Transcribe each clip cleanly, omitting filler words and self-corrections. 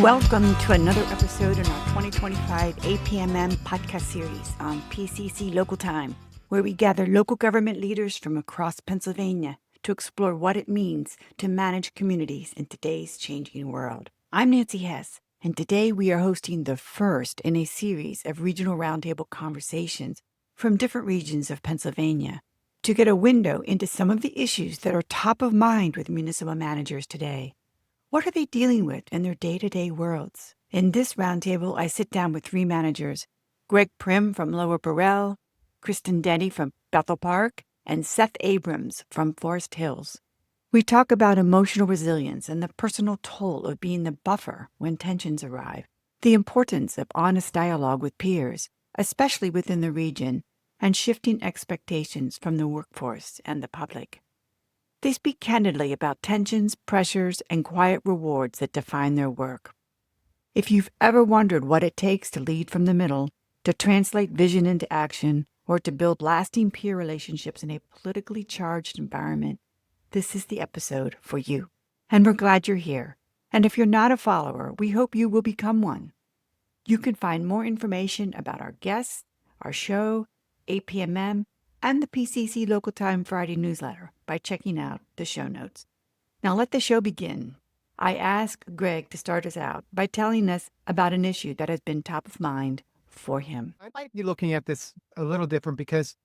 Welcome to another episode in our 2025 APMM podcast series on PCC Local Time, where we gather local government leaders from across Pennsylvania to explore what it means to manage communities in today's changing world. I'm Nancy Hess, and today we are hosting the first in a series of regional roundtable conversations from different regions of Pennsylvania to get a window into some of the issues that are top of mind with municipal managers today. What are they dealing with in their day-to-day worlds? In this roundtable, I sit down with three managers, Primm from Lower Burrell, Kristen Denne from Bethel Park, and Seth Abrams from Forest Hills. We talk about emotional resilience and the personal toll of being the buffer when tensions arrive, the importance of honest dialogue with peers, especially within the region, and shifting expectations from the workforce and the public. They speak candidly about tensions, pressures, and quiet rewards that define their work. If you've ever wondered what it takes to lead from the middle, to translate vision into action, or to build lasting peer relationships in a politically charged environment, this is the episode for you. And we're glad you're here. And if you're not a follower, we hope you will become one. You can find more information about our guests, our show, APMM, and the PCC Local Time Friday newsletter by checking out the show notes. Now let the show begin. I asked Greg to start us out by telling us about an issue that has been top of mind for him. I might be looking at this a little different because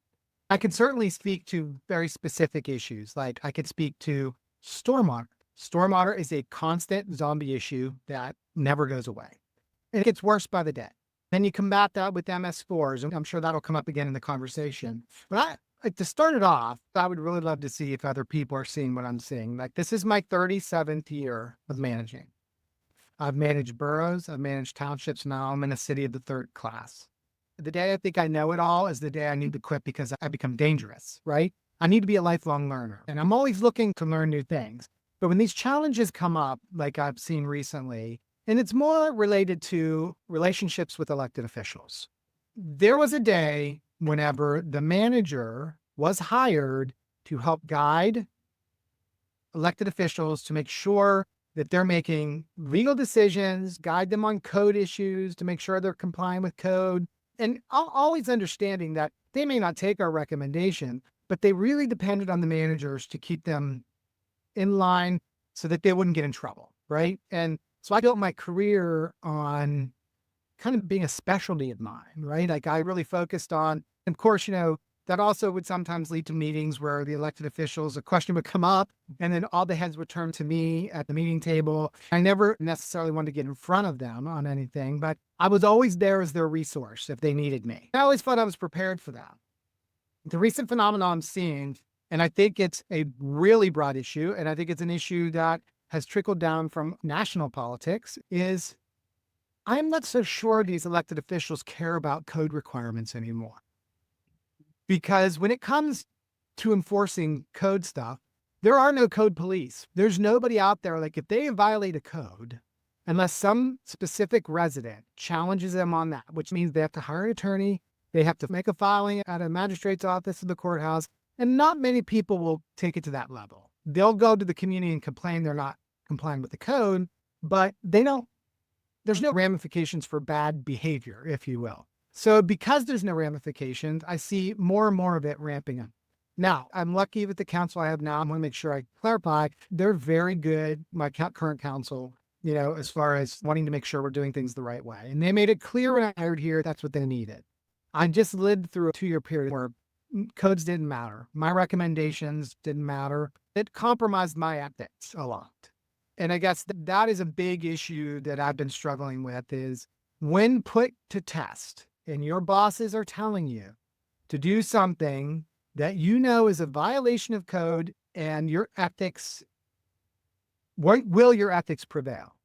I can certainly speak to very specific issues. Like I could speak to stormwater. Stormwater is a constant zombie issue that never goes away. It gets worse by the day. Then you combat that with MS4s, and I'm sure that'll come up again in the conversation. But to start it off, I would really love to see if other people are seeing what I'm seeing. Like this is my 37th year of managing. I've managed boroughs, I've managed townships. Now I'm in a city of the third class. The day I think I know it all is the day I need to quit because I become dangerous, right? I need to be a lifelong learner, and I'm always looking to learn new things. But when these challenges come up, like I've seen recently, and it's more related to relationships with elected officials. There was a day whenever the manager was hired to help guide elected officials to make sure that they're making legal decisions, guide them on code issues, to make sure they're complying with code, and always understanding that they may not take our recommendation, but they really depended on the managers to keep them in line so that they wouldn't get in trouble, right? And so I built my career on kind of being a specialty of mine, right? Like I really focused on, and of course, that also would sometimes lead to meetings where the elected officials, a question would come up and then all the heads would turn to me at the meeting table. I never necessarily wanted to get in front of them on anything, but I was always there as their resource if they needed me. I always thought I was prepared for that. The recent phenomenon I'm seeing, and I think it's a really broad issue, and I think it's an issue that has trickled down from national politics, is I'm not so sure these elected officials care about code requirements anymore. Because when it comes to enforcing code stuff, there are no code police. There's nobody out there, like if they violate a code, unless some specific resident challenges them on that, which means they have to hire an attorney, they have to make a filing at a magistrate's office in the courthouse, and not many people will take it to that level. They'll go to the community and complain they're not complying with the code, but there's no ramifications for bad behavior, if you will. So because there's no ramifications, I see more and more of it ramping up. Now, I'm lucky with the council I have now. I'm going to make sure I clarify. They're very good, my current council, as far as wanting to make sure we're doing things the right way. And they made it clear when I hired here, that's what they needed. I just lived through a 2-year period where codes didn't matter. My recommendations didn't matter. It compromised my ethics a lot. And I guess that is a big issue that I've been struggling with is when put to test and your bosses are telling you to do something that is a violation of code and your ethics, will your ethics prevail?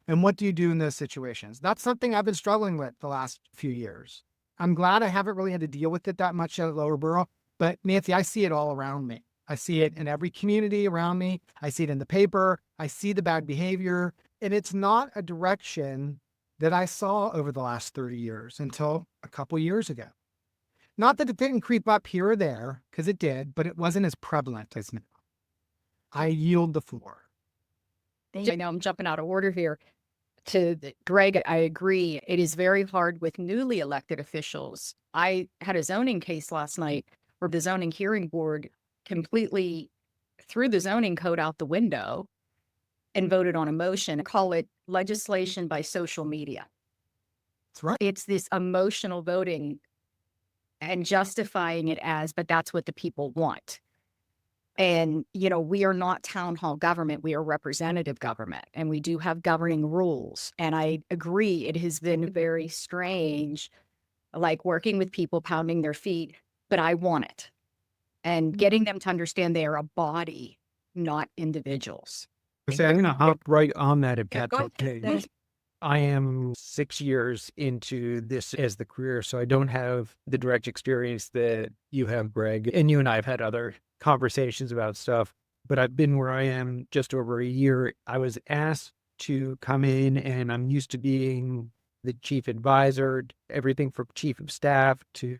And what do you do in those situations? That's something I've been struggling with the last few years. I'm glad I haven't really had to deal with it that much at Lower Burrell, but Nancy, I see it all around me. I see it in every community around me. I see it in the paper. I see the bad behavior. And it's not a direction that I saw over the last 30 years until a couple years ago. Not that it didn't creep up here or there, because it did, but it wasn't as prevalent as now. I yield the floor. I know I'm jumping out of order here. Greg, I agree. It is very hard with newly elected officials. I had a zoning case last night where the zoning hearing board completely threw the zoning code out the window and voted on a motion, call it legislation by social media. That's right. It's this emotional voting and justifying it as, but that's what the people want. And, we are not town hall government. We are representative government, and we do have governing rules. And I agree, it has been very strange, like working with people pounding their feet, but I want it. And getting them to understand they are a body, not individuals. So I'm going to hop right on that if Yeah, that's go ahead. okay. That is- I am 6 years into this as the career, so I don't have the direct experience that you have, Greg. And you and I have had other conversations about stuff, but I've been where I am just over a year. I was asked to come in, and I'm used to being the chief advisor, everything from chief of staff to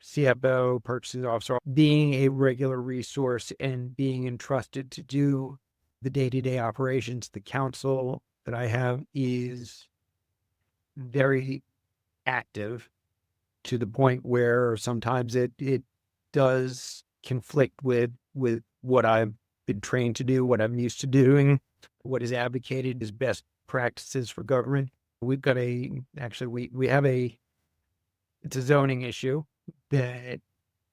CFO, purchasing officer, being a regular resource and being entrusted to do the day-to-day operations. The council that I have is very active to the point where sometimes it does conflict with what I've been trained to do, what I'm used to doing, what is advocated as best practices for government. We've got we have it's a zoning issue that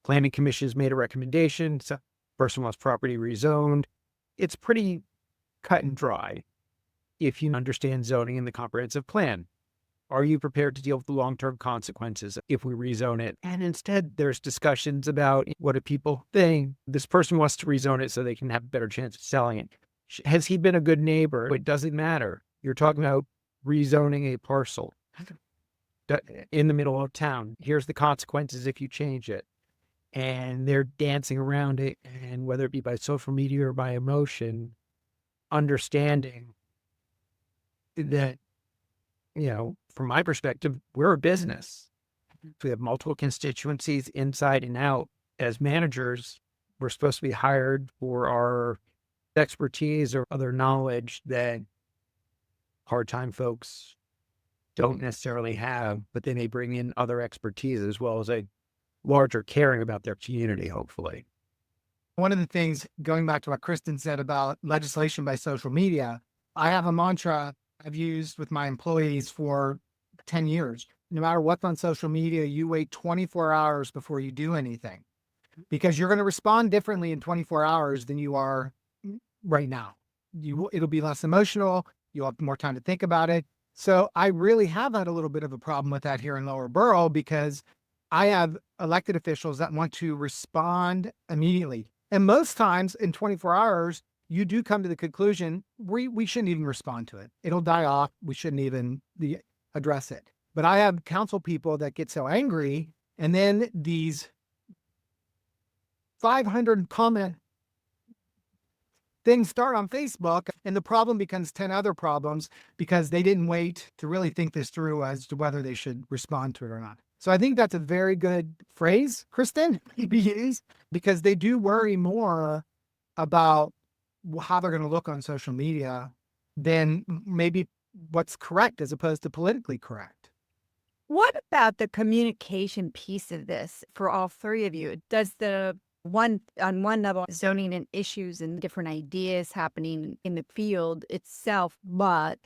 planning commission has made a recommendation. So person wants property rezoned. It's pretty cut and dry if you understand zoning in the comprehensive plan. Are you prepared to deal with the long-term consequences if we rezone it? And instead, there's discussions about what do people think? This person wants to rezone it so they can have a better chance of selling it. Has he been a good neighbor? It doesn't matter. You're talking about rezoning a parcel in the middle of town. Here's the consequences if you change it. And they're dancing around it, and whether it be by social media or by emotion, understanding that, from my perspective, we're a business. We have multiple constituencies inside and out. As managers, we're supposed to be hired for our expertise or other knowledge that part-time folks don't necessarily have, but they may bring in other expertise as well as a larger caring about their community, hopefully. One of the things, going back to what Kristen said about legislation by social media, I have a mantra I've used with my employees for 10 years. No matter what's on social media, you wait 24 hours before you do anything, because you're going to respond differently in 24 hours than you are right now. It'll be less emotional. You'll have more time to think about it. So I really have had a little bit of a problem with that here in Lower Burrell, because I have elected officials that want to respond immediately. And most times in 24 hours, you do come to the conclusion, we shouldn't even respond to it. It'll die off. We shouldn't even address it. But I have council people that get so angry, and then these 500 comment things start on Facebook, and the problem becomes 10 other problems because they didn't wait to really think this through as to whether they should respond to it or not. So I think that's a very good phrase, Kristen, to use, because they do worry more about how they're going to look on social media than maybe what's correct as opposed to politically correct. What about the communication piece of this for all three of you? Does on one level, zoning and issues and different ideas happening in the field itself, but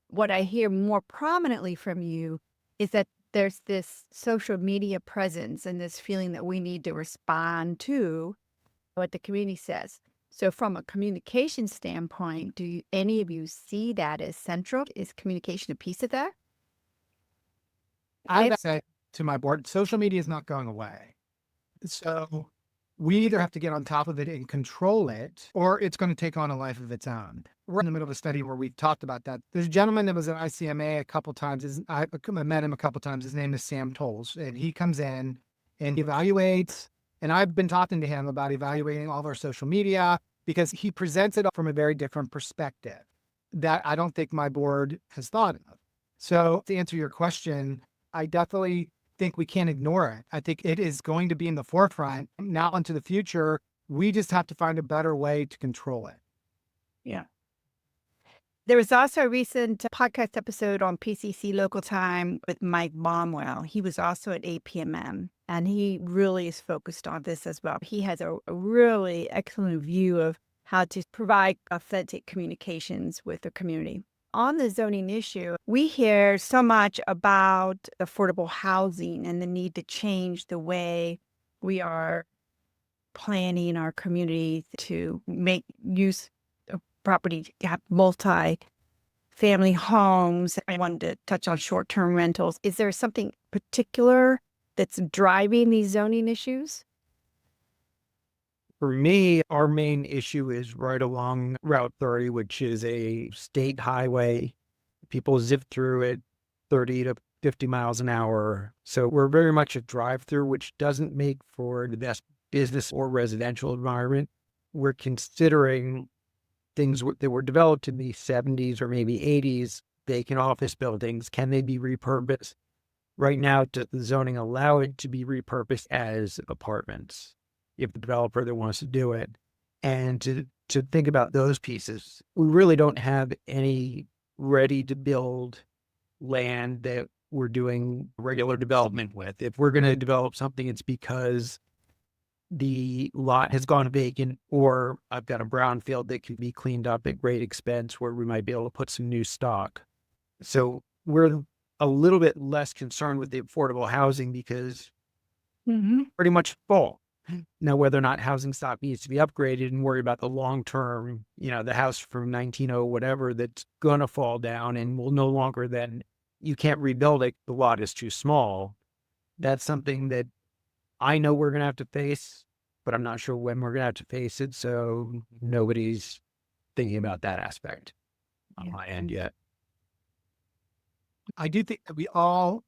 what I hear more prominently from you is that there's this social media presence and this feeling that we need to respond to what the community says. So from a communication standpoint, do any of you see that as central? Is communication a piece of that? I would say to my board, social media is not going away. So we either have to get on top of it and control it, or it's going to take on a life of its own. We're in the middle of a study where we've talked about that. There's a gentleman that was at ICMA a couple times. I met him a couple times. His name is Sam Tolles, and he comes in and he evaluates. And I've been talking to him about evaluating all of our social media because he presents it from a very different perspective that I don't think my board has thought of. So to answer your question, I definitely think we can't ignore it. I think it is going to be in the forefront now into the future. We just have to find a better way to control it. Yeah. There was also a recent podcast episode on PCC Local Time with Mike Baumwell. He was also at APMM, and he really is focused on this as well. He has a really excellent view of how to provide authentic communications with the community. On the zoning issue, we hear so much about affordable housing and the need to change the way we are planning our communities to make use of property, have multi-family homes. I wanted to touch on short-term rentals. Is there something particular that's driving these zoning issues? For me, our main issue is right along Route 30, which is a state highway. People zip through it 30 to 50 miles an hour. So we're very much a drive-through, which doesn't make for the best business or residential environment. We're considering things that were developed in the 70s or maybe 80s, vacant office buildings. Can they be repurposed? Right now, does the zoning allow it to be repurposed as apartments, if the developer that wants to do it? And to think about those pieces, we really don't have any ready to build land that we're doing regular development with. If we're going to develop something, it's because the lot has gone vacant, or I've got a brownfield that can be cleaned up at great expense where we might be able to put some new stock. So we're a little bit less concerned with the affordable housing because pretty much full. Now, whether or not housing stock needs to be upgraded and worry about the long term, the house from 1900 whatever that's going to fall down and will no longer then, you can't rebuild it, the lot is too small. That's something that I know we're going to have to face, but I'm not sure when we're going to have to face it. So nobody's thinking about that aspect on my end yet. I do think that we all,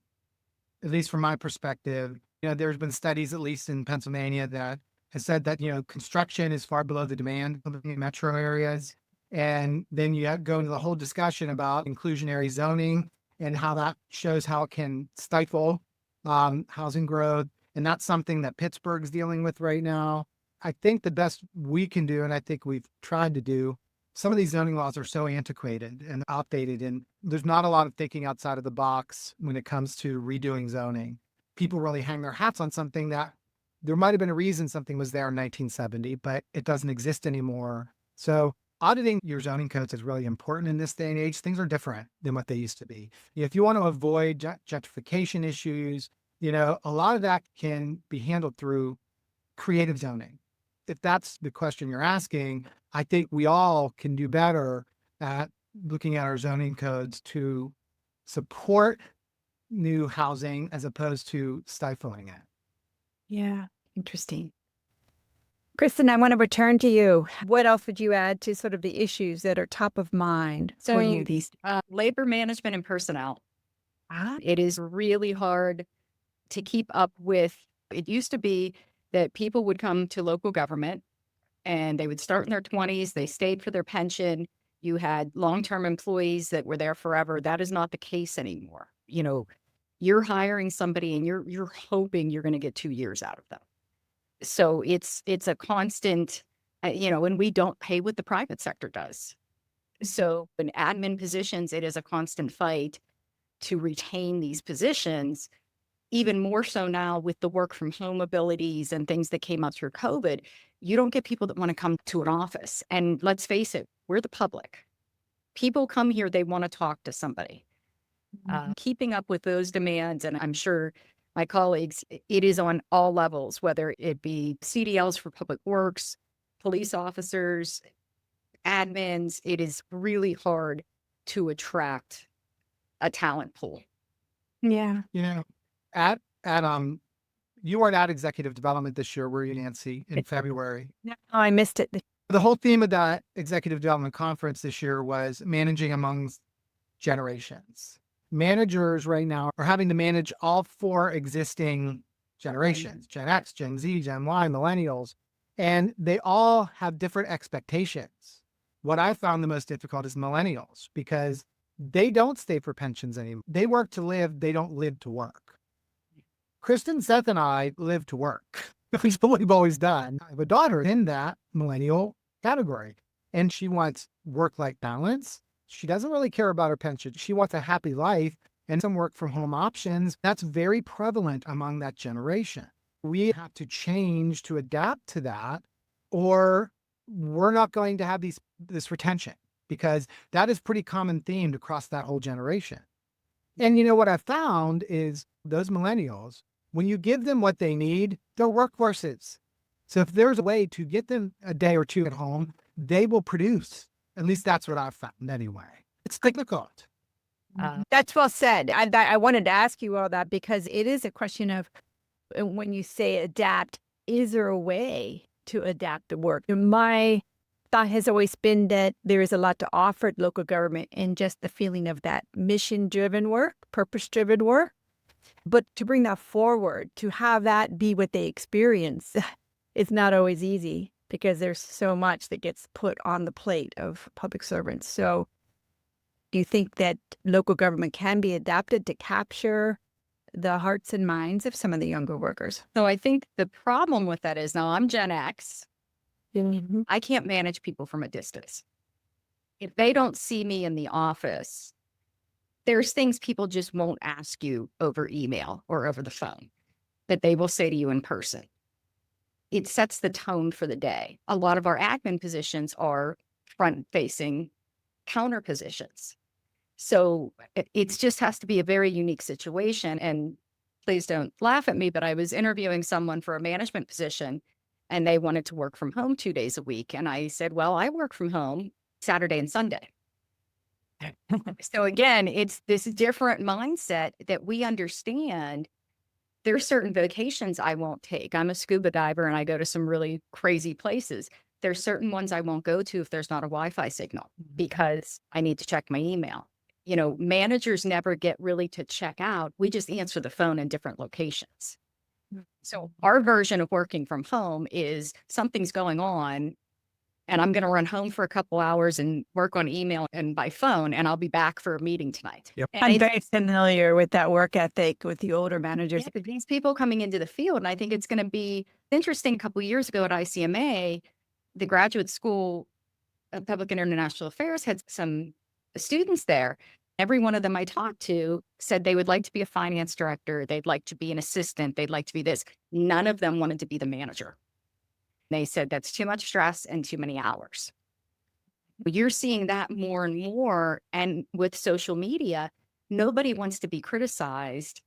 at least from my perspective, there's been studies, at least in Pennsylvania, that has said that, construction is far below the demand of the metro areas. And then you go into the whole discussion about inclusionary zoning and how that shows how it can stifle housing growth. And that's something that Pittsburgh's dealing with right now. I think the best we can do, and I think we've tried to do, some of these zoning laws are so antiquated and outdated, and there's not a lot of thinking outside of the box when it comes to redoing zoning. People really hang their hats on something that there might have been a reason something was there in 1970, but it doesn't exist anymore. So auditing your zoning codes is really important in this day and age. Things are different than what they used to be. If you want to avoid gentrification issues, a lot of that can be handled through creative zoning. If that's the question you're asking, I think we all can do better at looking at our zoning codes to support new housing as opposed to stifling it. Yeah, interesting. Kristen, I want to return to you. What else would you add to sort of the issues that are top of mind for you these days? Labor management and personnel. It is really hard to keep up with. It used to be that people would come to local government and they would start in their 20s. They stayed for their pension. You had long-term employees that were there forever. That is not the case anymore. You're hiring somebody and you're hoping you're going to get 2 years out of them. So it's a constant, and we don't pay what the private sector does. So in admin positions, it is a constant fight to retain these positions, even more so now with the work from home abilities and things that came up through COVID. You don't get people that want to come to an office. And let's face it, we're the public. People come here, they want to talk to somebody. Keeping up with those demands, and I'm sure my colleagues, it is on all levels, whether it be CDLs for public works, police officers, admins. It is really hard to attract a talent pool. Yeah. At you weren't at executive development this year, were you, Nancy, in February? No, I missed it. The whole theme of that executive development conference this year was managing among generations. Managers right now are having to manage all 4 existing generations, Gen X, Gen Z, Gen Y, millennials, and they all have different expectations. What I found the most difficult is millennials, because they don't stay for pensions anymore. They work to live. They don't live to work. Kristen, Seth, and I live to work. It's what we've always done. I have a daughter in that millennial category, and she wants work-life balance. She doesn't really care about her pension. She wants a happy life and some work from home options. That's very prevalent among that generation. We have to change to adapt to that, or we're not going to have this retention, because that is pretty common themed across that whole generation. And what I found is those millennials, when you give them what they need, they're workhorses. So if there's a way to get them a day or two at home, they will produce. At least that's what I've found anyway. It's difficult. That's well said. I wanted to ask you all that because it is a question of when you say adapt, is there a way to adapt the work? My thought has always been that there is a lot to offer at local government and just the feeling of that mission-driven work, purpose-driven work. But to bring that forward, to have that be what they experience, it's not always easy because there's so much that gets put on the plate of public servants. So do you think that local government can be adapted to capture the hearts and minds of some of the younger workers? So I think the problem with that is, now I'm Gen X. I can't manage people from a distance. If they don't see me in the office, there's things people just won't ask you over email or over the phone that they will say to you in person. It sets the tone for the day. A lot of our admin positions are front-facing counter positions. So it just has to be a very unique situation. And please don't laugh at me, but I was interviewing someone for a management position and they wanted to work from home 2 days a week. And I said, well, I work from home Saturday and Sunday. So again, it's this different mindset that we understand. There are certain vacations I won't take. I'm a scuba diver and I go to some really crazy places. There's certain ones I won't go to if there's not a Wi-Fi signal because I need to check my email. Managers never get really to check out. We just answer the phone in different locations. So our version of working from home is something's going on and I'm going to run home for a couple hours and work on email and by phone, and I'll be back for a meeting tonight. Yep. And I'm very familiar with that work ethic with the older managers. yeah, these people coming into the field, and I think it's going to be interesting. A couple of years ago at ICMA, the Graduate School of Public and International Affairs had some students there. Every one of them I talked to said they would like to be a finance director. They'd like to be an assistant. They'd like to be this. None of them wanted to be the manager. They said that's too much stress and too many hours. You're seeing that more and more. And with social media, nobody wants to be criticized,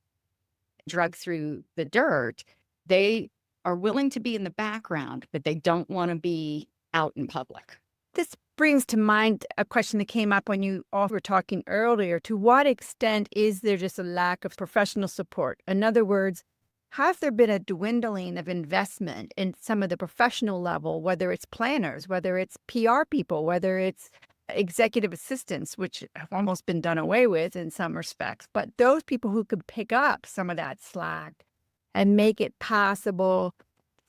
dragged through the dirt. They are willing to be in the background, but they don't want to be out in public. This brings to mind a question that came up when you all were talking earlier. To what extent is there just a lack of professional support? In other words, has there been a dwindling of investment in some of the professional level, whether it's planners, whether it's PR people, whether it's executive assistants, which have almost been done away with in some respects, but those people who could pick up some of that slack and make it possible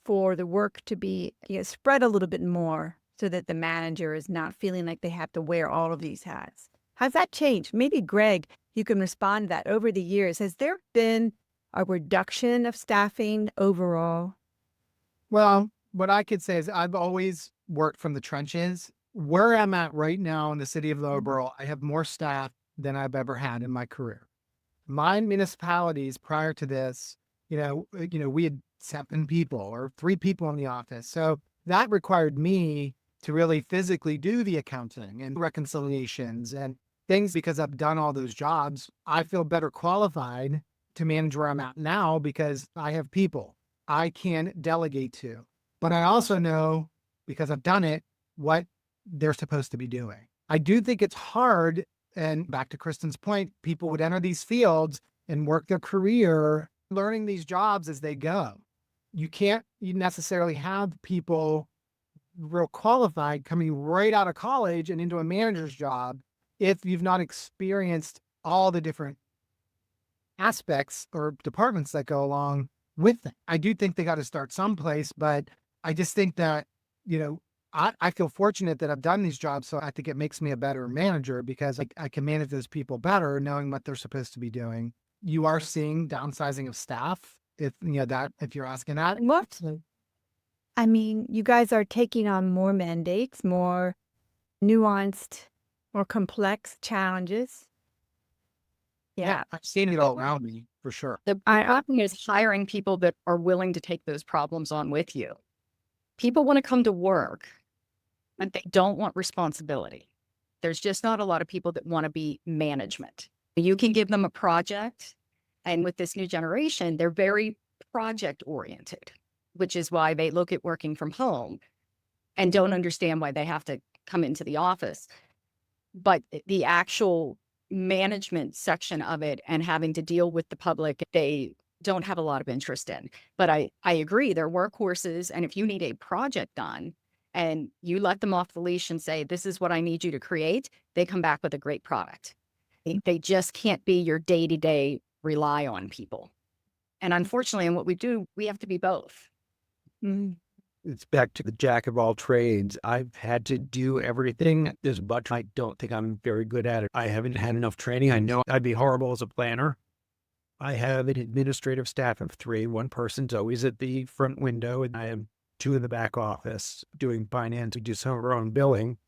for the work to be spread a little bit more so that the manager is not feeling like they have to wear all of these hats. Has that changed? Maybe, Greg, you can respond to that. Over the years, has there been a reduction of staffing overall? Well, what I could say is I've always worked from the trenches. Where I'm at right now in the city of Lower Burrell, I have more staff than I've ever had in my career. My municipalities prior to this, we had 7 people or 3 people in the office. So that required me to really physically do the accounting and reconciliations and things. Because I've done all those jobs, I feel better qualified to manage where I'm at now because I have people I can delegate to. But I also know, because I've done it, what they're supposed to be doing. I do think it's hard. And back to Kristen's point, people would enter these fields and work their career learning these jobs as they go. You can't necessarily have people real qualified coming right out of college and into a manager's job if you've not experienced all the different aspects or departments that go along with it. I do think they got to start someplace, but I just think that, I feel fortunate that I've done these jobs. So I think it makes me a better manager because I can manage those people better, knowing what they're supposed to be doing. You are seeing downsizing of staff, if you're asking that. What? I mean, you guys are taking on more mandates, more nuanced Or complex challenges. Yeah. I've seen it all around me for sure. The problem is hiring people that are willing to take those problems on with you. People want to come to work, but they don't want responsibility. There's just not a lot of people that want to be management. You can give them a project, and with this new generation, they're very project oriented, which is why they look at working from home and don't understand why they have to come into the office. But the actual management section of it and having to deal with the public, they don't have a lot of interest in. But I agree, they're workhorses. And if you need a project done and you let them off the leash and say, this is what I need you to create, they come back with a great product. They just can't be your day-to-day rely on people. And unfortunately, in what we do, we have to be both. It's back to the jack of all trades. I've had to do everything. There's much I don't think I'm very good at it. I haven't had enough training. I know I'd be horrible as a planner. I have an administrative staff of 3. One person's always at the front window, and I have 2 in the back office doing finance. We do some of our own billing.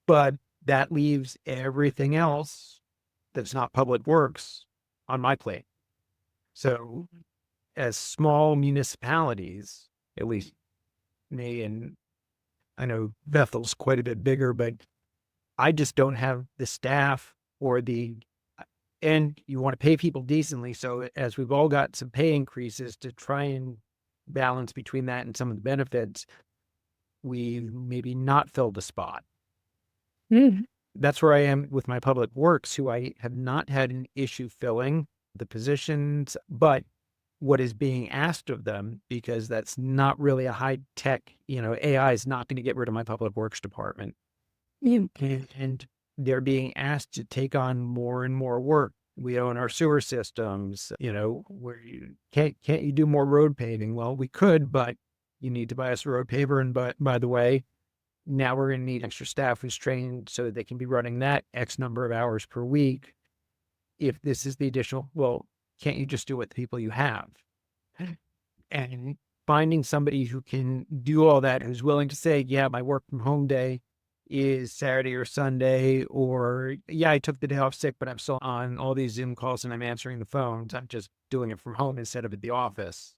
But that leaves everything else that's not public works on my plate. So as small municipalities, at least me, and I know Bethel's quite a bit bigger, but I just don't have the staff or and you want to pay people decently. So as we've all got some pay increases to try and balance between that and some of the benefits, we've maybe not filled a spot. That's where I am with my public works, who I have not had an issue filling the positions, but what is being asked of them, because that's not really a high tech, AI is not going to get rid of my public works department. And they're being asked to take on more and more work. We own our sewer systems, where can't you do more road paving? Well, we could, but you need to buy us a road paver. And by the way, now we're going to need extra staff who's trained so they can be running that X number of hours per week. If this is the additional, well, can't you just do what the people you have? And finding somebody who can do all that, who's willing to say, yeah, my work from home day is Saturday or Sunday, or yeah, I took the day off sick, but I'm still on all these Zoom calls and I'm answering the phones. I'm just doing it from home instead of at the office,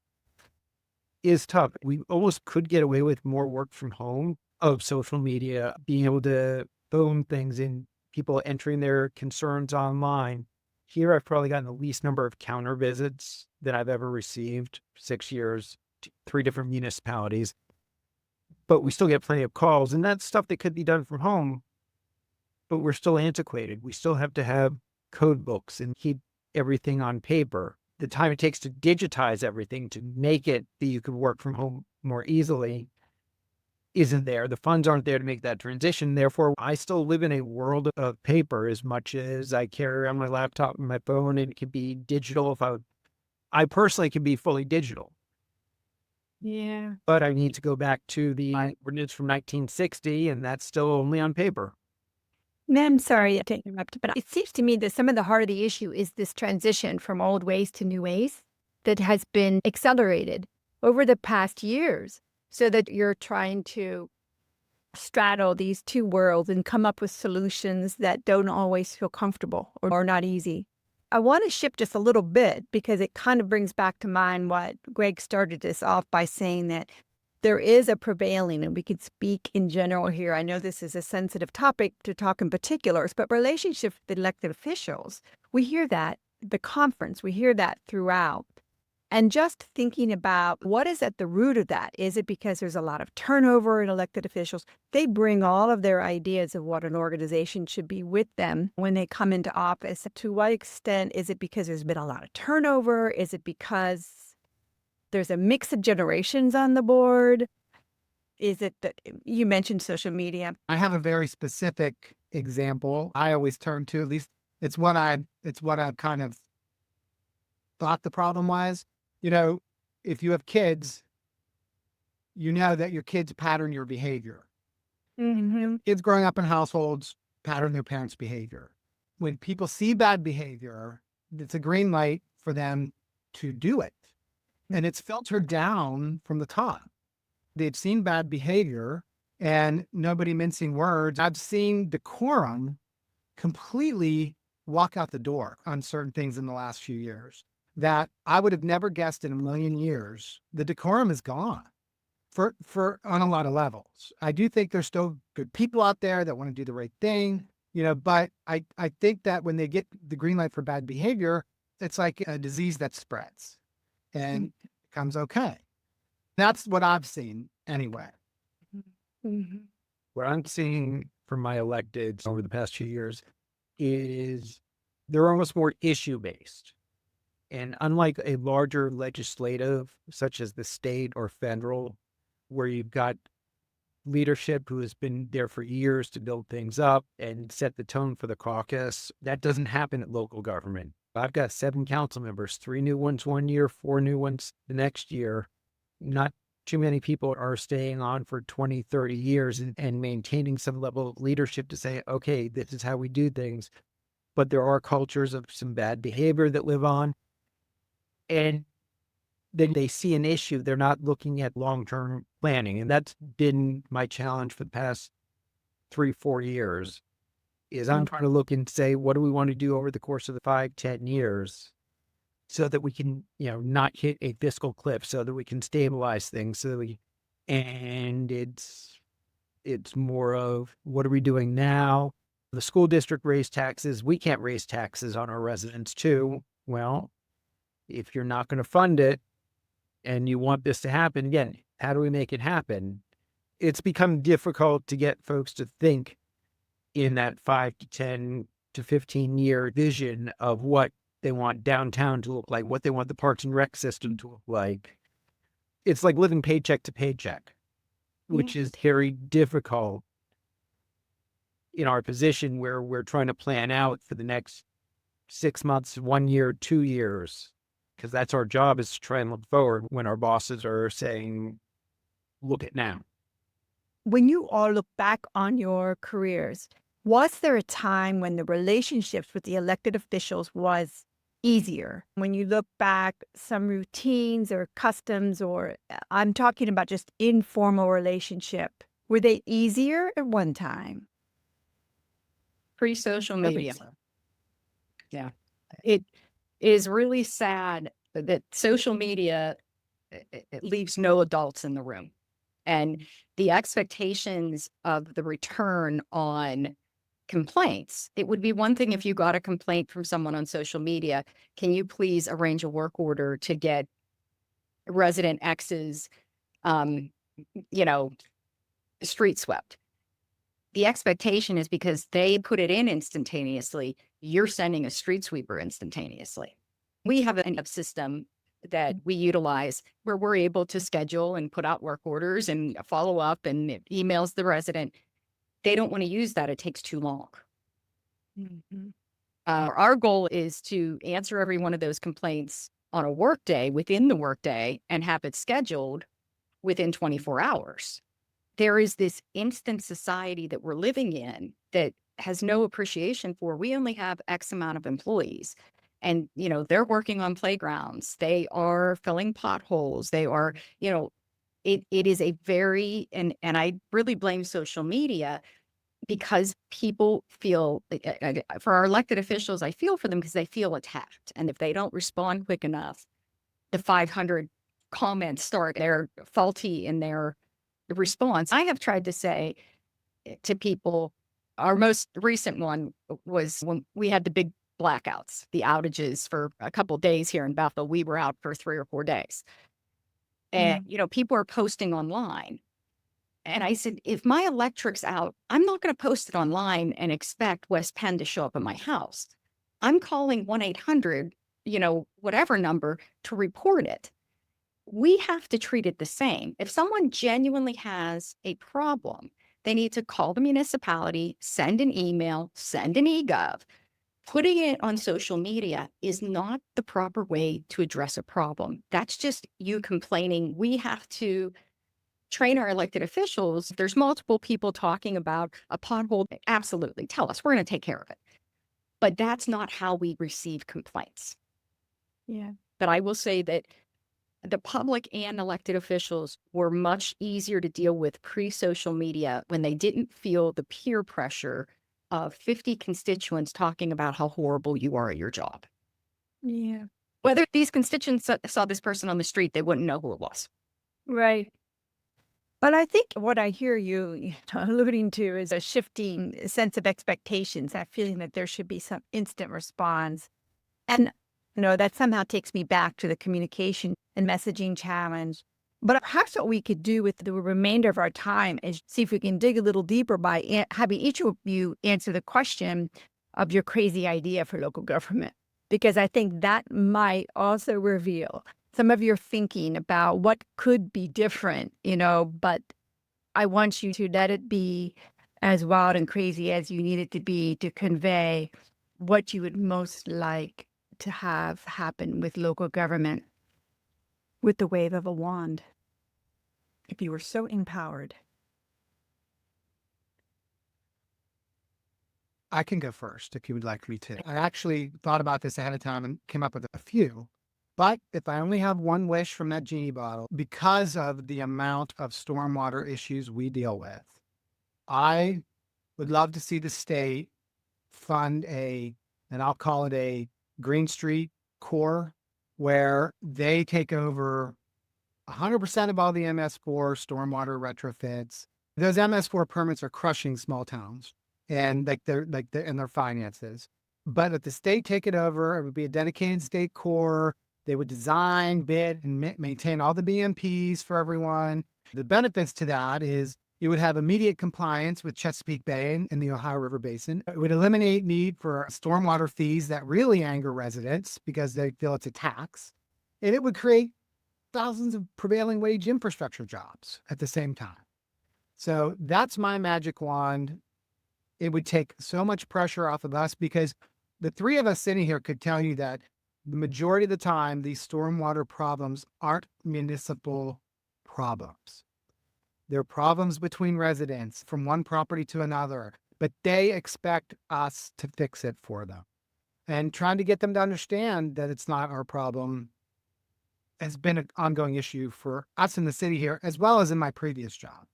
is tough. We almost could get away with more work from home of social media, being able to phone things in, people entering their concerns online. Here, I've probably gotten the least number of counter visits that I've ever received, 6 years, 3 different municipalities. But we still get plenty of calls, and that's stuff that could be done from home, but we're still antiquated. We still have to have code books and keep everything on paper. The time it takes to digitize everything to make it that you can work from home more easily isn't there. The funds aren't there to make that transition. Therefore, I still live in a world of paper as much as I carry around my laptop and my phone, and it can be digital if I personally can be fully digital. Yeah. But I need to go back to the ordinance from 1960, and that's still only on paper. I'm sorry to interrupt, but it seems to me that some of the heart of the issue is this transition from old ways to new ways that has been accelerated over the past years, so that you're trying to straddle these 2 worlds and come up with solutions that don't always feel comfortable or are not easy. I want to shift just a little bit because it kind of brings back to mind what Greg started this off by saying, that there is a prevailing, and we could speak in general here. I know this is a sensitive topic to talk in particulars, but relationship with elected officials, we hear that at the conference, we hear that throughout. And just thinking about what is at the root of that. Is it because there's a lot of turnover in elected officials? They bring all of their ideas of what an organization should be with them when they come into office. To what extent is it because there's been a lot of turnover? Is it because there's a mix of generations on the board? Is it that you mentioned social media? I have a very specific example I always turn to. At least it's what I've kind of thought the problem was. If you have kids, you know that your kids pattern your behavior. Kids growing up in households pattern their parents' behavior. When people see bad behavior, it's a green light for them to do it. And it's filtered down from the top. They've seen bad behavior, and nobody mincing words. I've seen decorum completely walk out the door on certain things in the last few years that I would have never guessed in a million years. The decorum is gone for on a lot of levels. I do think there's still good people out there that want to do the right thing, but I think that when they get the green light for bad behavior, it's like a disease that spreads and becomes okay. That's what I've seen anyway. Mhm. What I'm seeing from my electeds over the past few years is they're almost more issue based. And unlike a larger legislative, such as the state or federal, where you've got leadership who has been there for years to build things up and set the tone for the caucus, that doesn't happen at local government. I've got 7 council members, 3 new ones one year, 4 new ones the next year. Not too many people are staying on for 20, 30 years and maintaining some level of leadership to say, okay, this is how we do things. But there are cultures of some bad behavior that live on. And then they see an issue, they're not looking at long-term planning. And that's been my challenge for the past 3, 4 years, is I'm trying to look and say, what do we want to do over the course of the 5, 10 years so that we can, not hit a fiscal cliff, so that we can stabilize things, and it's more of what are we doing now? The school district raised taxes. We can't raise taxes on our residents too. Well, if you're not going to fund it and you want this to happen, again, how do we make it happen? It's become difficult to get folks to think in that 5 to 10 to 15 year vision of what they want downtown to look like, what they want the parks and rec system to look like. It's like living paycheck to paycheck, which is very difficult in our position where we're trying to plan out for the next 6 months, 1 year, 2 years, because that's our job, is to try and look forward when our bosses are saying, look at now. When you all look back on your careers, was there a time when the relationships with the elected officials was easier? When you look back, some routines or customs, or I'm talking about just informal relationship, were they easier at one time? Pre-social I think media. so. Yeah. It is really sad that social media, it leaves no adults in the room. And the expectations of the return on complaints, it would be one thing if you got a complaint from someone on social media. Can you please arrange a work order to get resident X's, you know, street swept? The expectation is because they put it in instantaneously, you're sending a street sweeper instantaneously. We have a system that we utilize where we're able to schedule and put out work orders and follow up, and it emails the resident. They don't want to use that. It takes too long. Our goal is to answer every one of those complaints on a workday, within the workday, and have it scheduled within 24 hours. There is this instant society that we're living in that has no appreciation for. We only have X amount of employees, and, they're working on playgrounds. They are filling potholes. They are, it is a very, and I really blame social media, because people feel, for our elected officials, I feel for them because they feel attacked. And if they don't respond quick enough, the 500 comments start, they're faulty in their response. I have tried to say to people, our most recent one was when we had the big blackouts, the outages for a couple of days here in Bethel. We were out for 3 or 4 days. And, people are posting online. And I said, if my electric's out, I'm not going to post it online and expect West Penn to show up at my house. I'm calling 1-800, whatever number, to report it. We have to treat it the same. If someone genuinely has a problem, they need to call the municipality, send an email, send an eGov. Putting it on social media is not the proper way to address a problem. That's just you complaining. We have to train our elected officials. If there's multiple people talking about a pothole, absolutely tell us, we're going to take care of it. But that's not how we receive complaints. Yeah. But I will say that the public and elected officials were much easier to deal with pre-social media when they didn't feel the peer pressure of 50 constituents talking about how horrible you are at your job. Yeah. Whether these constituents saw this person on the street, they wouldn't know who it was. Right. But I think what I hear you alluding to is a shifting sense of expectations, that feeling that there should be some instant response. And, that somehow takes me back to the communication and messaging challenge. But perhaps what we could do with the remainder of our time is see if we can dig a little deeper by having each of you answer the question of your crazy idea for local government. Because I think that might also reveal some of your thinking about what could be different, but I want you to let it be as wild and crazy as you need it to be to convey what you would most like to have happen with local government with the wave of a wand, if you were so empowered. I can go first if you would like me to. I actually thought about this ahead of time and came up with a few. But if I only have one wish from that genie bottle, because of the amount of stormwater issues we deal with, I would love to see the state fund and I'll call it a Green Street Corps, where they take over 100% of all the MS4 stormwater retrofits. Those MS4 permits are crushing small towns and they're in their finances. But if the state take it over, it would be a dedicated state corps. They would design, bid, and maintain all the BMPs for everyone. The benefits to that is you would have immediate compliance with Chesapeake Bay and the Ohio River Basin. It would eliminate need for stormwater fees that really anger residents because they feel it's a tax. And it would create thousands of prevailing wage infrastructure jobs at the same time. So that's my magic wand. It would take so much pressure off of us because the three of us sitting here could tell you that the majority of the time, these stormwater problems aren't municipal problems. They're problems between residents from one property to another, but they expect us to fix it for them. And trying to get them to understand that it's not our problem has been an ongoing issue for us in the city here, as well as in my previous job.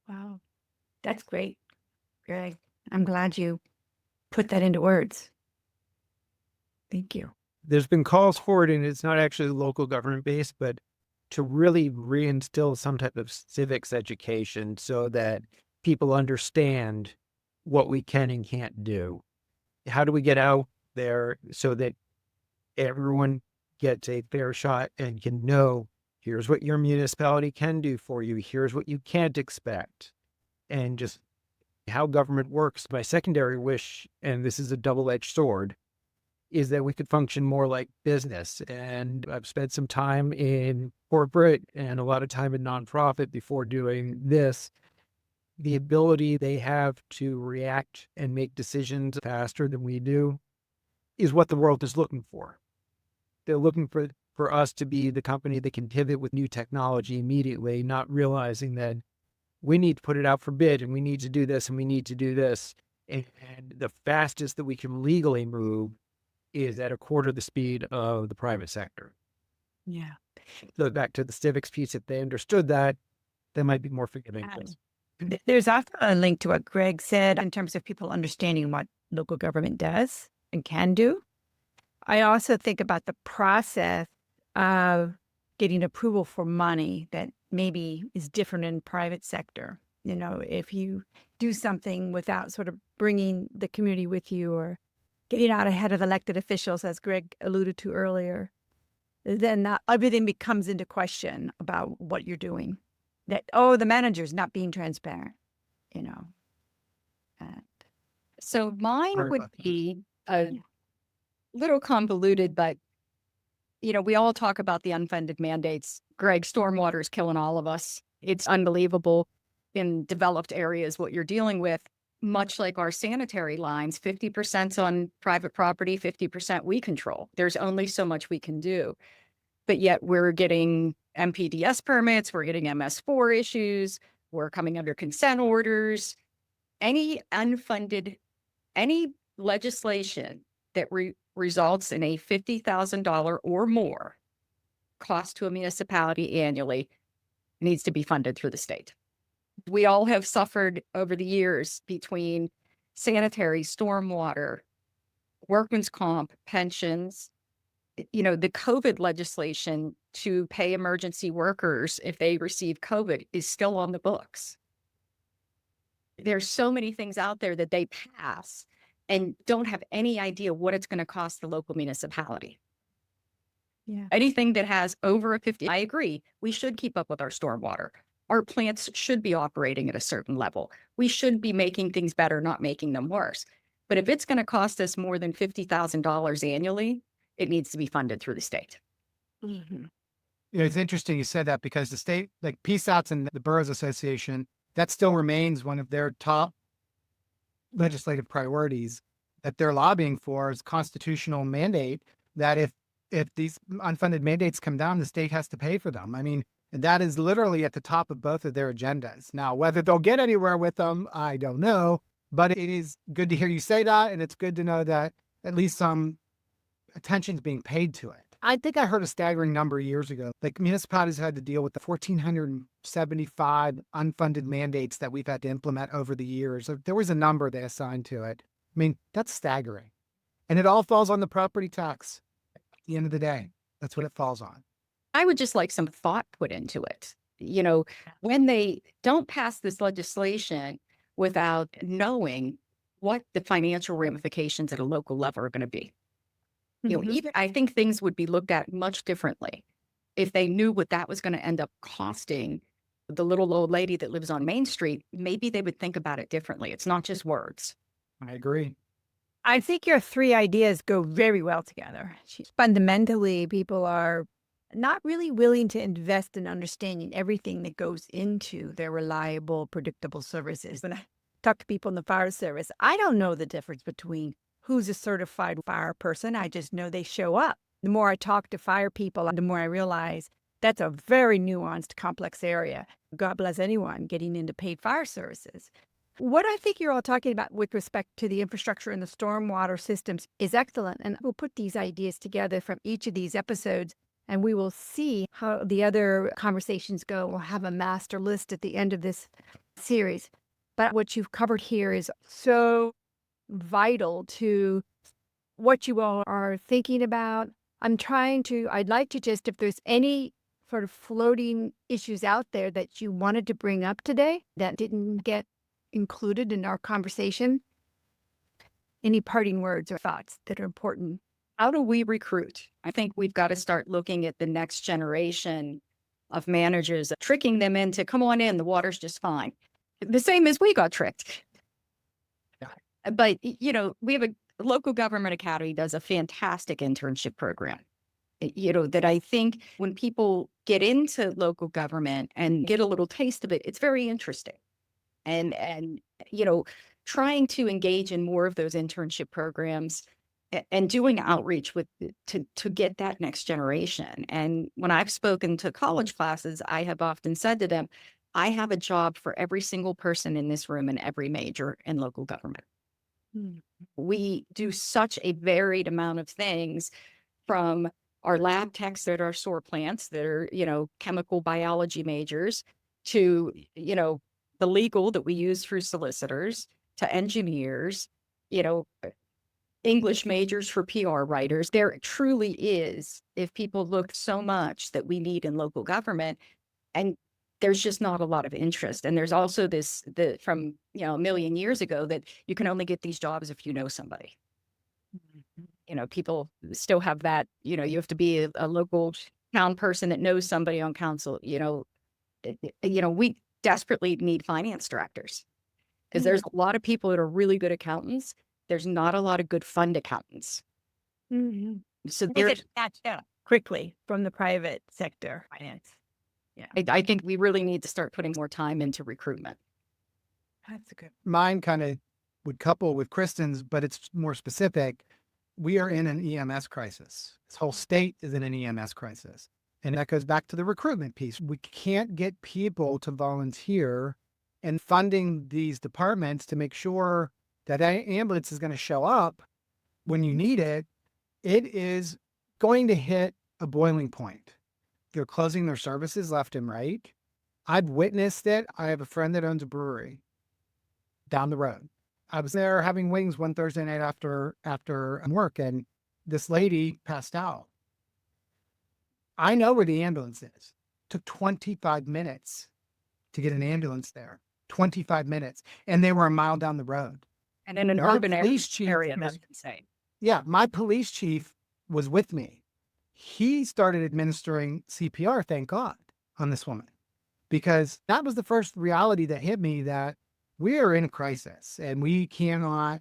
Wow. That's great, Greg. I'm glad you put that into words. Thank you. There's been calls for it, and it's not actually local government based, but to really reinstill some type of civics education so that people understand what we can and can't do. How do we get out there so that everyone gets a fair shot and can know, here's what your municipality can do for you, here's what you can't expect, and just how government works. My secondary wish, and this is a double-edged sword, is that we could function more like business. And I've spent some time in corporate and a lot of time in nonprofit before doing this. The ability they have to react and make decisions faster than we do is what the world is looking for. They're looking for us to be the company that can pivot with new technology immediately, not realizing that we need to put it out for bid and we need to do this and we need to do this. And the fastest that we can legally move is at a quarter the speed of the private sector. Yeah. So back to the civics piece, if they understood that, they might be more forgiving. There's also a link to what Greg said in terms of people understanding what local government does and can do. I also think about the process of getting approval for money that maybe is different in private sector. If you do something without sort of bringing the community with you or getting out ahead of elected officials, as Greg alluded to earlier, then everything becomes into question about what you're doing. That, the manager's not being transparent, And So mine Sorry would about that. be a little convoluted, but we all talk about the unfunded mandates. Greg, stormwater is killing all of us. It's unbelievable in developed areas what you're dealing with. Much like our sanitary lines, 50% on private property, 50% we control. There's only so much we can do. But yet we're getting MPDS permits, we're getting MS4 issues, we're coming under consent orders. Any legislation that results in a $50,000 or more cost to a municipality annually needs to be funded through the state. We all have suffered over the years between sanitary, stormwater, workman's comp, pensions, the COVID legislation to pay emergency workers if they receive COVID is still on the books. There's so many things out there that they pass and don't have any idea what it's going to cost the local municipality. Yeah. Anything that has over a 50, I agree, we should keep up with our stormwater. Our plants should be operating at a certain level. We should be making things better, not making them worse. But if it's going to cost us more than $50,000 annually, it needs to be funded through the state. Mhm. It's interesting you said that because the state, like PSATs and the Boroughs Association, that still remains one of their top legislative priorities that they're lobbying for is constitutional mandate that if these unfunded mandates come down, the state has to pay for them. I mean, and that is literally at the top of both of their agendas. Now, whether they'll get anywhere with them, I don't know, but it is good to hear you say that. And it's good to know that at least some attention is being paid to it. I think I heard a staggering number years ago. Like municipalities had to deal with the 1,475 unfunded mandates that we've had to implement over the years. There was a number they assigned to it. I mean, that's staggering. And it all falls on the property tax at the end of the day. That's what it falls on. I would just like some thought put into it. When they don't pass this legislation without knowing what the financial ramifications at a local level are going to be. Mhm. Even I think things would be looked at much differently if they knew what that was going to end up costing the little old lady that lives on Main Street. Maybe they would think about it differently. It's not just words. I agree. I think your three ideas go very well together. Fundamentally, people are not really willing to invest in understanding everything that goes into their reliable, predictable services. When I talk to people in the fire service, I don't know the difference between who's a certified fire person. I just know they show up. The more I talk to fire people, the more I realize that's a very nuanced, complex area. God bless anyone getting into paid fire services. What I think you're all talking about with respect to the infrastructure and the stormwater systems is excellent. And we'll put these ideas together from each of these episodes, and we will see how the other conversations go. We'll have a master list at the end of this series. But what you've covered here is so vital to what you all are thinking about. I'd like to just, if there's any sort of floating issues out there that you wanted to bring up today that didn't get included in our conversation, any parting words or thoughts that are important? How do we recruit? I think we've got to start looking at the next generation of managers, tricking them into, come on in, the water's just fine. The same as we got tricked. But, we have a local government academy does a fantastic internship program, that I think when people get into local government and get a little taste of it, it's very interesting. And trying to engage in more of those internship programs and doing outreach to get that next generation. And when I've spoken to college classes, I have often said to them, I have a job for every single person in this room in every major in local government. We do such a varied amount of things, from our lab techs that are SOAR plants that are, chemical biology majors, to, the legal that we use through solicitors, to engineers, English majors for PR writers. There truly is, if people look, so much that we need in local government. And there's just not a lot of interest. And there's also from, a million years ago, that you can only get these jobs if you know somebody. People still have that, you have to be a local town person that knows somebody on council. We desperately need finance directors, because there's a lot of people that are really good accountants. There's not a lot of good fund accountants. So There's quickly from the private sector finance. Yeah, I think we really need to start putting more time into recruitment. that's a good. Mine kind of would couple with Kristen's, but it's more specific. We are in an EMS crisis. This whole state is in an EMS crisis. And that goes back to the recruitment piece. We can't get people to volunteer, and funding these departments to make sure that an ambulance is going to show up when you need it, it is going to hit a boiling point. They're closing their services left and right. I've witnessed it. I have a friend that owns a brewery down the road. I was there having wings one Thursday night after work, and this lady passed out. I know where the ambulance is. Took 25 minutes to get an ambulance there. 25 minutes. And they were a mile down the road. And in an Our urban police chief area, is- that's insane. Yeah, my police chief was with me. He started administering CPR, thank God, on this woman, because that was the first reality that hit me that we are in a crisis and we cannot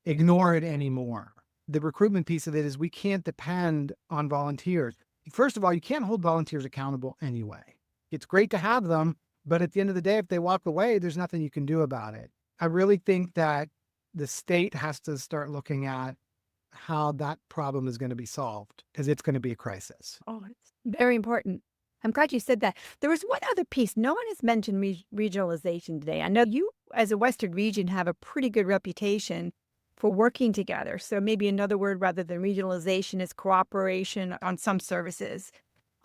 ignore it anymore. The recruitment piece of it is we can't depend on volunteers. First of all, you can't hold volunteers accountable anyway. It's great to have them, but at the end of the day, if they walk away, there's nothing you can do about it. I really think that the state has to start looking at how that problem is going to be solved, because it's going to be a crisis. Oh, it's very important. I'm glad you said that. There was one other piece. No one has mentioned regionalization today. I know you, as a Western region, have a pretty good reputation for working together. So maybe another word rather than regionalization is cooperation on some services.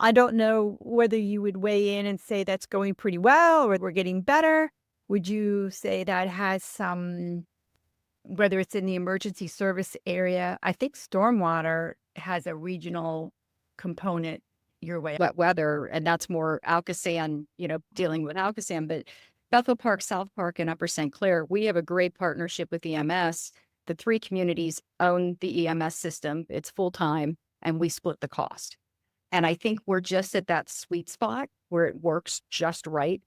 I don't know whether you would weigh in and say that's going pretty well or we're getting better. Would you say that has some, whether it's in the emergency service area? I think stormwater has a regional component your way. Wet weather, and that's more Alcosan, dealing with Alcosan. But Bethel Park, South Park, and Upper St. Clair, we have a great partnership with EMS. The three communities own the EMS system. It's full-time, and we split the cost. And I think we're just at that sweet spot where it works just right.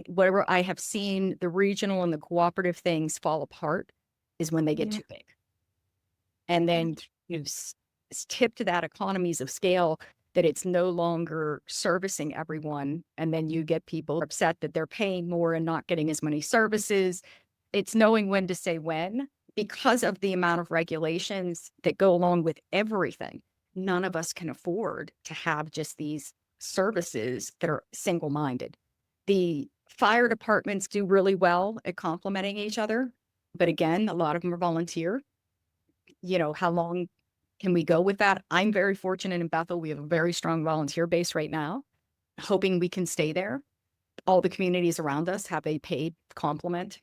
Whatever I have seen, the regional and the cooperative things fall apart is when they get too big. And then it's tipped to that economies of scale that it's no longer servicing everyone. And then you get people upset that they're paying more and not getting as many services. It's knowing when to say when, because of the amount of regulations that go along with everything. None of us can afford to have just these services that are single-minded. The fire departments do really well at complementing each other. But again, a lot of them are volunteer. How long can we go with that? I'm very fortunate in Bethel. We have a very strong volunteer base right now, hoping we can stay there. All the communities around us have a paid complement.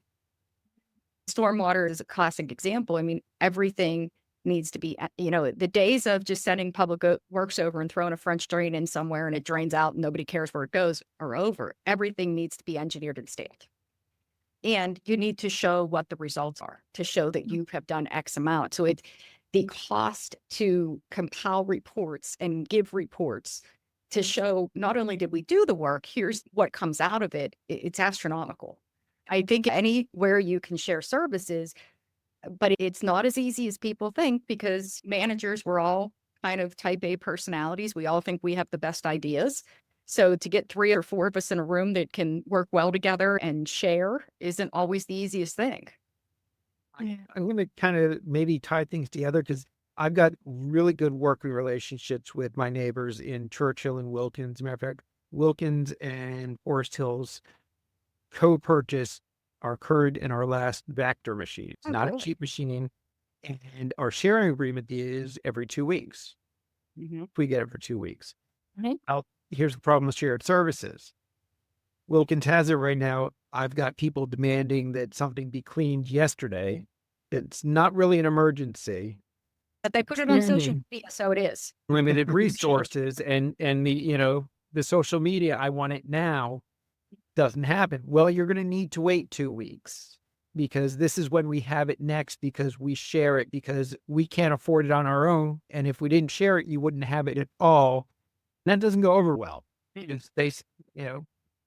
Stormwater is a classic example. I mean, everything needs to be, the days of just sending public works over and throwing a French drain in somewhere and it drains out and nobody cares where it goes are over. Everything needs to be engineered and stamped. And you need to show what the results are to show that you have done X amount. So the cost to compile reports and give reports to show not only did we do the work, here's what comes out of it. It's astronomical. I think anywhere you can share services, but it's not as easy as people think because managers, we're all kind of type A personalities. We all think we have the best ideas. So to get 3 or 4 of us in a room that can work well together and share isn't always the easiest thing. I'm going to kind of maybe tie things together because I've got really good working relationships with my neighbors in Churchill and Wilkins. As a matter of fact, Wilkins and Forest Hills co-purchased our current and our last Vector machine. It's not a cheap machine. And our sharing agreement is every 2 weeks. We get it for 2 weeks. Here's the problem with shared services. Wilkins has it right now. I've got people demanding that something be cleaned yesterday. It's not really an emergency. But they put it on social media, so it is. Limited resources and the social media, I want it now, doesn't happen. Well, you're going to need to wait 2 weeks because this is when we have it next because we share it because we can't afford it on our own. And if we didn't share it, you wouldn't have it at all. That doesn't go over well. Because they,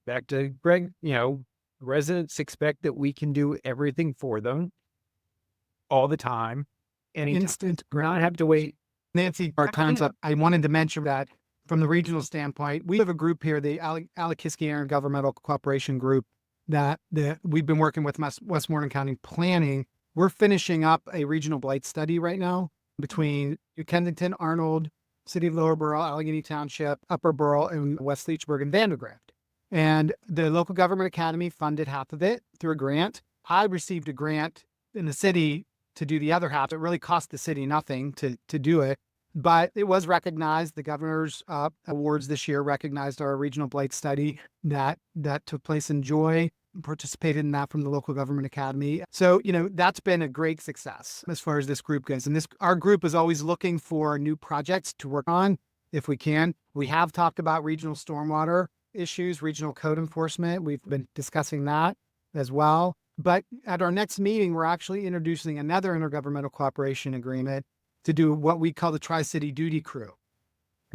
back to Greg, residents expect that we can do everything for them all the time. Instant, not have to wait. Nancy, our concept, I wanted to mention that from the regional standpoint, we have a group here, the Alakiski Intergovernmental Cooperation Group, that we've been working with Westmoreland County Planning. We're finishing up a regional blight study right now between Kensington, Arnold, City of Lower Burrell, Allegheny Township, Upper Burrell, and West Leechburg and Vandergrift. And the local government academy funded half of it through a grant. I received a grant in the city to do the other half. It really cost the city nothing to do it, but it was recognized. The governor's awards this year recognized our regional blight study that took place in Joy, participated in that from the local government academy. So, that's been a great success as far as this group goes. And our group is always looking for new projects to work on if we can. We have talked about regional stormwater issues, regional code enforcement. We've been discussing that as well. But at our next meeting, we're actually introducing another intergovernmental cooperation agreement to do what we call the Tri-City Duty Crew.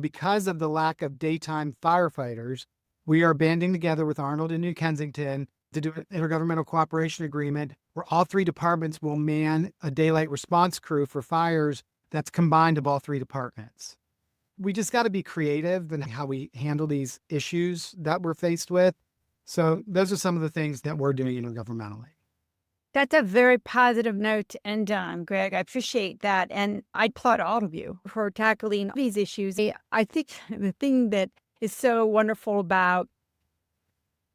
Because of the lack of daytime firefighters, we are banding together with Arnold and New Kensington to do an intergovernmental cooperation agreement where all three departments will man a daylight response crew for fires that's combined of all three departments. We just got to be creative in how we handle these issues that we're faced with. So those are some of the things that we're doing intergovernmentally. That's a very positive note to end on, Greg. I appreciate that. And I applaud all of you for tackling these issues. I think the thing that is so wonderful about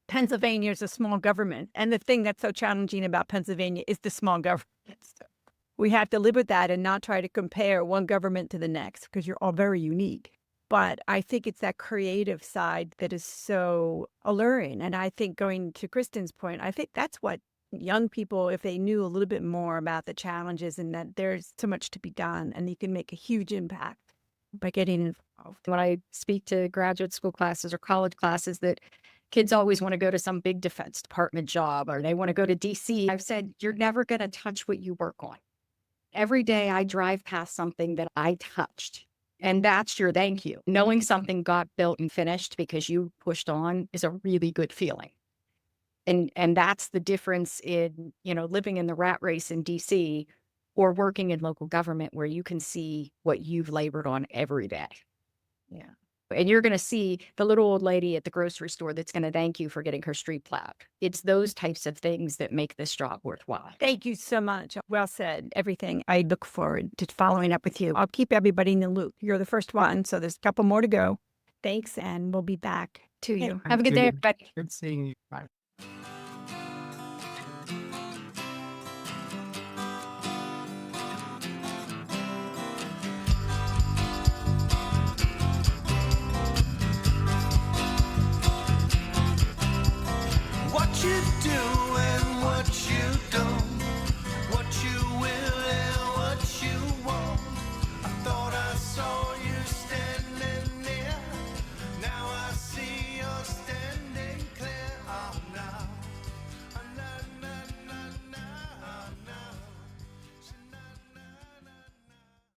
Pennsylvania is a small government. And the thing that's so challenging about Pennsylvania is the small government. We have to live with that and not try to compare one government to the next because you're all very unique. But I think it's that creative side that is so alluring. And I think going to Kristen's point, I think that's what young people, if they knew a little bit more about the challenges and that there's so much to be done and you can make a huge impact by getting involved. When I speak to graduate school classes or college classes that kids always want to go to some big Defense Department job or they want to go to DC, I've said, you're never going to touch what you work on. Every day I drive past something that I touched. And that's your thank you. Knowing something got built and finished because you pushed on is a really good feeling. And that's the difference in, living in the rat race in DC or working in local government where you can see what you've labored on every day. Yeah. And you're going to see the little old lady at the grocery store that's going to thank you for getting her street plowed. It's those types of things that make this job worthwhile. Thank you so much. Well said. Everything. I look forward to following up with you. I'll keep everybody in the loop. You're the first one, so there's a couple more to go. Thanks, and we'll be back to you. Have a good day, everybody. Good seeing you. Bye.